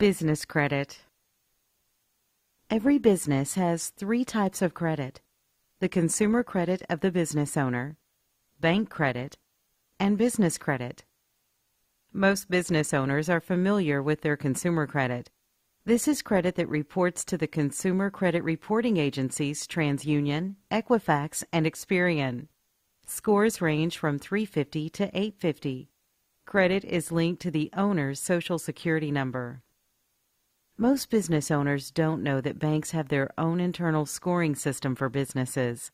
Business credit. Every business has three types of credit: the consumer credit of the business owner, bank credit, and business credit. Most business owners are familiar with their consumer credit. This is credit that reports to the consumer credit reporting agencies TransUnion, Equifax, and Experian. Scores range from 350 to 850. Credit is linked to the owner's Social Security number. Most business owners don't know that banks have their own internal scoring system for businesses.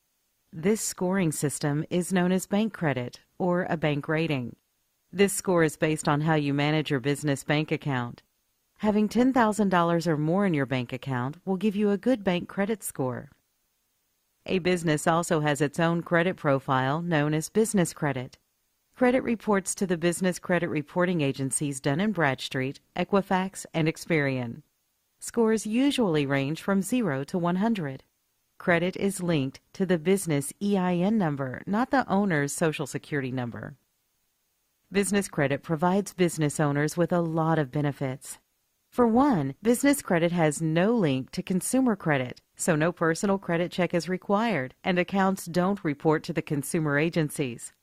This scoring system is known as bank credit, or a bank rating. This score is based on how you manage your business bank account. Having $10,000 or more in your bank account will give you a good bank credit score. A business also has its own credit profile known as business credit. Credit reports to the business credit reporting agencies Dun & Bradstreet, Equifax, and Experian. Scores usually range from 0 to 100. Credit is linked to the business EIN number, not the owner's Social Security number. Business credit provides business owners with a lot of benefits. For one, business credit has no link to consumer credit, so no personal credit check is required, and accounts don't report to the consumer agencies.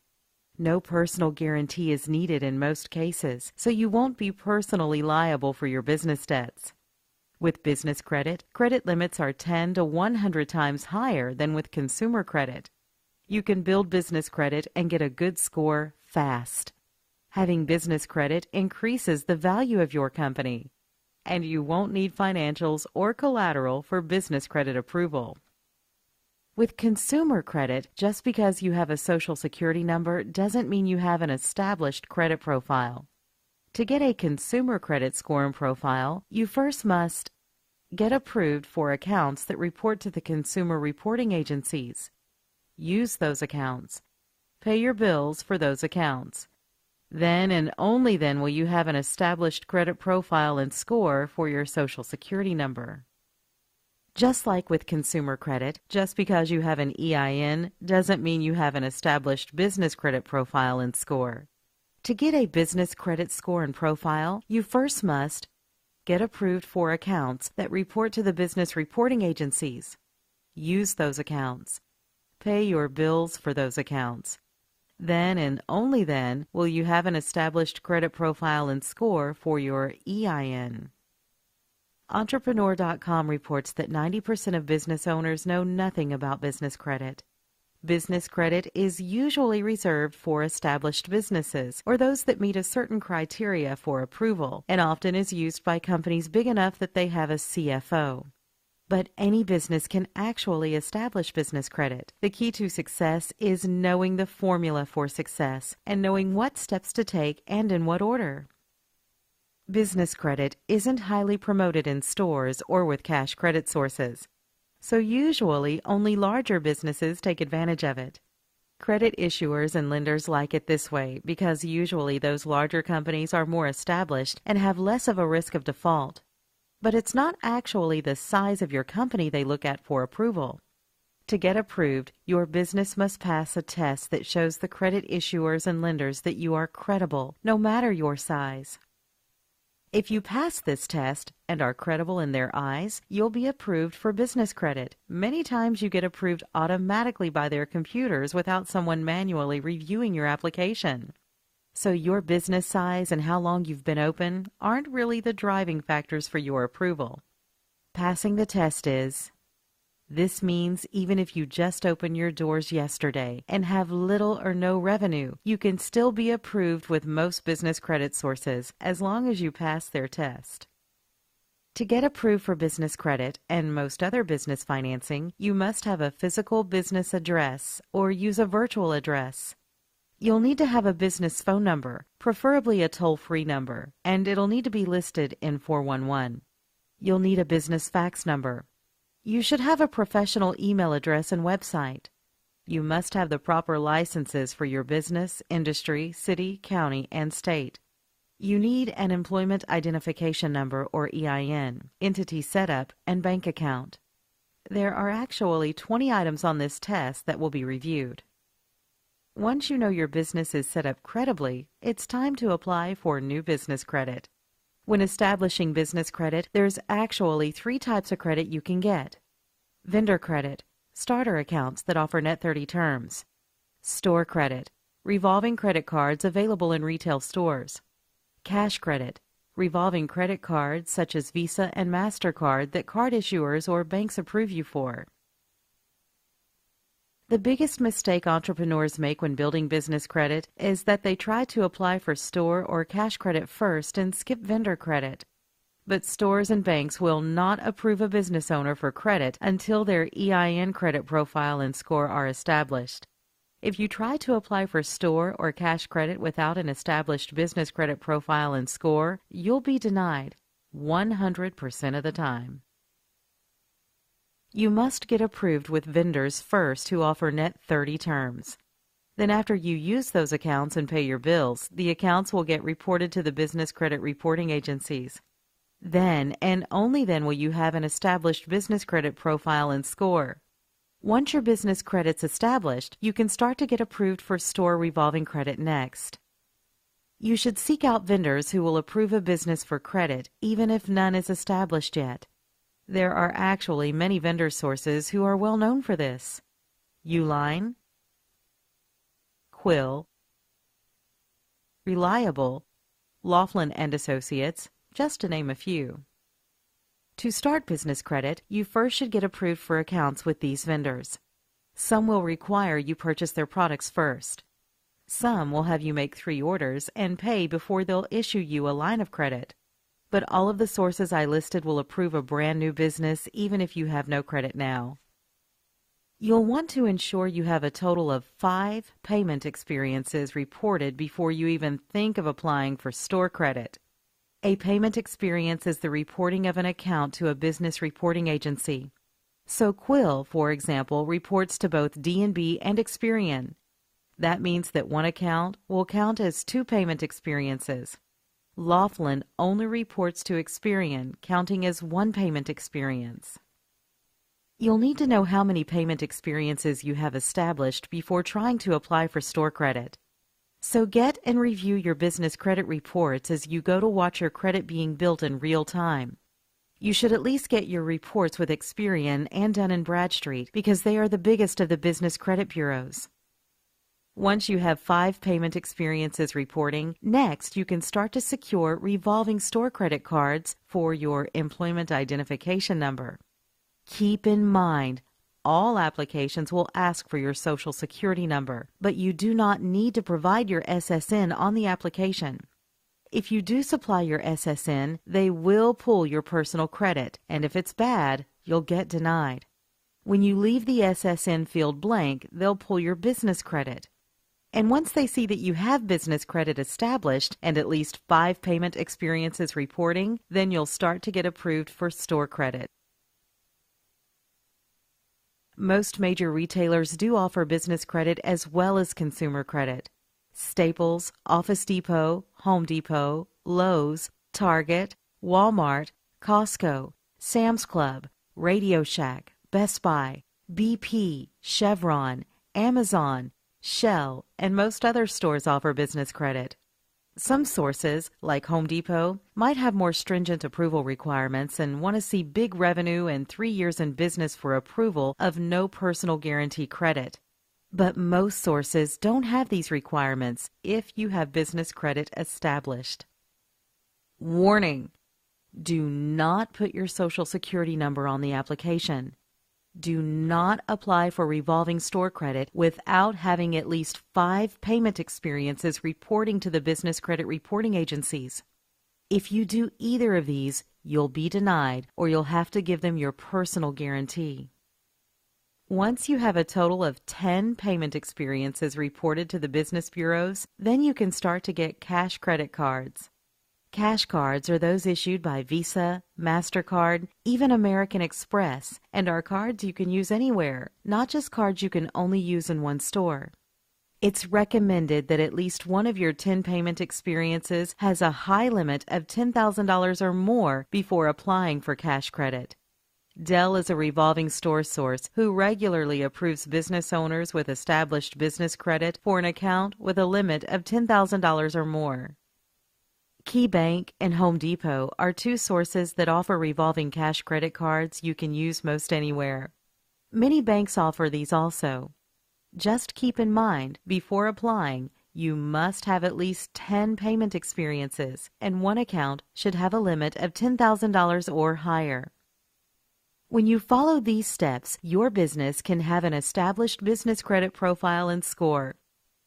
No personal guarantee is needed in most cases, so you won't be personally liable for your business debts. With business credit, credit limits are 10 to 100 times higher than with consumer credit. You can build business credit and get a good score fast. Having business credit increases the value of your company, and you won't need financials or collateral for business credit approval. With consumer credit, just because you have a Social Security number doesn't mean you have an established credit profile. To get a consumer credit score and profile, you first must get approved for accounts that report to the consumer reporting agencies. Use those accounts. Pay your bills for those accounts. Then and only then will you have an established credit profile and score for your Social Security number. Just like with consumer credit, just because you have an EIN doesn't mean you have an established business credit profile and score. To get a business credit score and profile, you first must get approved for accounts that report to the business reporting agencies. Use those accounts. Pay your bills for those accounts. Then and only then will you have an established credit profile and score for your EIN. Entrepreneur.com reports that 90% of business owners know nothing about business credit. Business credit is usually reserved for established businesses or those that meet a certain criteria for approval, and often is used by companies big enough that they have a CFO. But any business can actually establish business credit. The key to success is knowing the formula for success and knowing what steps to take and in what order. Business credit isn't highly promoted in stores or with cash credit sources, so usually only larger businesses take advantage of it. Credit issuers and lenders like it this way because usually those larger companies are more established and have less of a risk of default. But it's not actually the size of your company they look at for approval. To get approved, your business must pass a test that shows the credit issuers and lenders that you are credible, no matter your size. If you pass this test and are credible in their eyes, you'll be approved for business credit. Many times you get approved automatically by their computers without someone manually reviewing your application. So your business size and how long you've been open aren't really the driving factors for your approval. Passing the test is. This means even if you just opened your doors yesterday and have little or no revenue, you can still be approved with most business credit sources as long as you pass their test. To get approved for business credit and most other business financing, you must have a physical business address or use a virtual address. You'll need to have a business phone number, preferably a toll-free number, and it'll need to be listed in 411. You'll need a business fax number. You should have a professional email address and website. You must have the proper licenses for your business, industry, city, county, and state. You need an employment identification number or EIN, entity setup, and bank account. There are actually 20 items on this test that will be reviewed. Once you know your business is set up credibly, it's time to apply for new business credit. When establishing business credit, there's actually three types of credit you can get. Vendor credit, starter accounts that offer net 30 terms. Store credit, revolving credit cards available in retail stores. Cash credit, revolving credit cards such as Visa and MasterCard that card issuers or banks approve you for. The biggest mistake entrepreneurs make when building business credit is that they try to apply for store or cash credit first and skip vendor credit. But stores and banks will not approve a business owner for credit until their EIN credit profile and score are established. If you try to apply for store or cash credit without an established business credit profile and score, you'll be denied 100% of the time. You must get approved with vendors first who offer net 30 terms. Then after you use those accounts and pay your bills, the accounts will get reported to the business credit reporting agencies. Then, and only then, will you have an established business credit profile and score. Once your business credit's established, you can start to get approved for store revolving credit next. You should seek out vendors who will approve a business for credit, even if none is established yet. There are actually many vendor sources who are well known for this. Uline, Quill, Reliable, Laughlin and Associates, just to name a few. To start business credit, you first should get approved for accounts with these vendors. Some will require you purchase their products first. Some will have you make 3 orders and pay before they'll issue you a line of credit. But all of the sources I listed will approve a brand new business even if you have no credit now. You'll want to ensure you have a total of 5 payment experiences reported before you even think of applying for store credit. A payment experience is the reporting of an account to a business reporting agency. So Quill, for example, reports to both D&B and Experian. That means that one account will count as 2 payment experiences. Laughlin only reports to Experian, counting as 1 payment experience. You'll need to know how many payment experiences you have established before trying to apply for store credit. So get and review your business credit reports as you go to watch your credit being built in real time. You should at least get your reports with Experian and Dun & Bradstreet because they are the biggest of the business credit bureaus. Once you have 5 payment experiences reporting, next you can start to secure revolving store credit cards for your employment identification number. Keep in mind, all applications will ask for your Social Security number, but you do not need to provide your SSN on the application. If you do supply your SSN, they will pull your personal credit, and if it's bad, you'll get denied. When you leave the SSN field blank, they'll pull your business credit. And once they see that you have business credit established and at least 5 payment experiences reporting, then you'll start to get approved for store credit. Most major retailers do offer business credit as well as consumer credit. Staples, Office Depot, Home Depot, Lowe's, Target, Walmart, Costco, Sam's Club, Radio Shack, Best Buy, BP, Chevron, Amazon, Shell, and most other stores offer business credit. Some sources, like Home Depot, might have more stringent approval requirements and want to see big revenue and 3 years in business for approval of no personal guarantee credit. But most sources don't have these requirements if you have business credit established. Warning: do not put your Social Security number on the application. Do not apply for revolving store credit without having at least 5 payment experiences reporting to the business credit reporting agencies. If you do either of these, you'll be denied or you'll have to give them your personal guarantee. Once you have a total of 10 payment experiences reported to the business bureaus, then you can start to get cash credit cards. Cash cards are those issued by Visa, MasterCard, even American Express, and are cards you can use anywhere, not just cards you can only use in one store. It's recommended that at least one of your 10 payment experiences has a high limit of $10,000 or more before applying for cash credit. Dell is a revolving store source who regularly approves business owners with established business credit for an account with a limit of $10,000 or more. KeyBank and Home Depot are two sources that offer revolving cash credit cards you can use most anywhere. Many banks offer these also. Just keep in mind, before applying, you must have at least 10 payment experiences, and one account should have a limit of $10,000 or higher. When you follow these steps, your business can have an established business credit profile and score.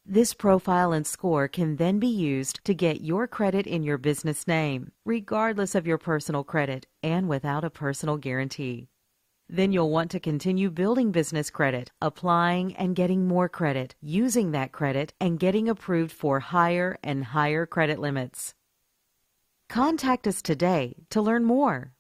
This profile and score can then be used to get your credit in your business name, regardless of your personal credit and without a personal guarantee. Then you'll want to continue building business credit, applying and getting more credit, using that credit, and getting approved for higher and higher credit limits. Contact us today to learn more.